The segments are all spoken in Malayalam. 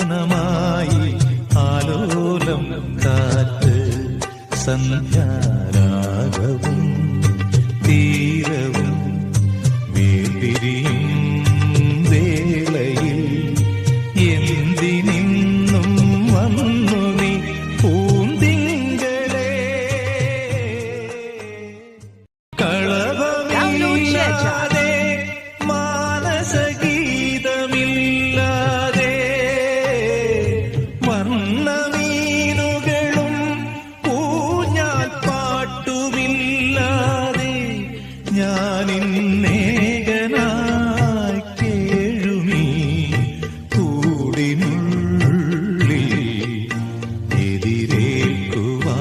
സാന്ത്വനമായി ആലോലം കാറ്റ് സന്ധ്യാരാഗവും തീരവും വേർപിരിയും വേളയിൽ എന്തിനിന്നും വന്നു നീ പൂന്തിങ്കളേ കളവമില്ലാതെ മാനസഗീതമില്ലാതെ വർണ്ണമീനുകളും പൂഞ്ഞാൽ പാട്ടുമില്ലാതെ ഞാനിന്നേകനായി കേഴുമീ കൂടിനുള്ളിൽ എതിരേൽക്കുവാൻ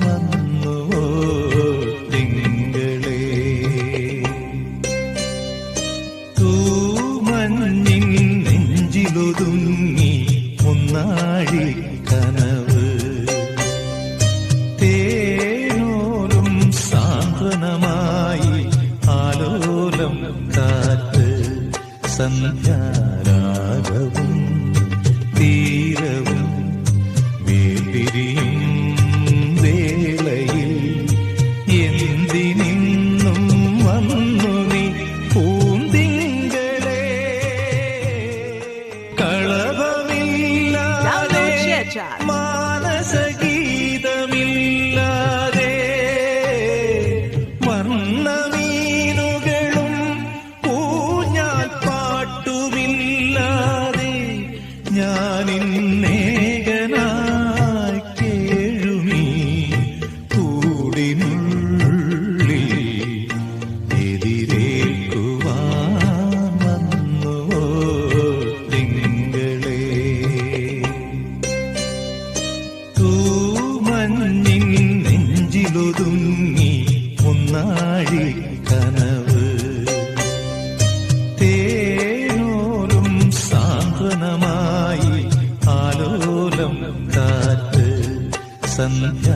വന്നുവോ തിങ്കളേ തൂമഞ്ഞിൻ നെഞ്ചിലൊതുങ്ങി മുന്നാഴി കനവ് തേനോലും സാന്ത്വനമായി ആലോലം കാറ്റ് സന്ധ്യാരാഗവും തീരവും വേർപിരിയും വേളയിൽ എന്തിനിന്നും വന്നു നീ പൂന്തിങ്കളേ കളവമില്ലാതെ മാനസഗീതമില്ലാതെ വർണ്ണമീനുകളും പൂഞ്ഞാൽ പാട്ടുമില്ലാതെ ഞാനിന്നേകനായി കേഴുമീ കൂടിനുള്ളിൽ എതിരേൽക്കുവാൻ വന്നുവോ തിങ്കളേ തൂമഞ്ഞിൻ നെഞ്ചിലൊതുങ്ങി മുന്നാഴി കനവ് തേനോലും സാന്ത്വനമായി ആലോലം കാറ്റ് സന്ധ്യ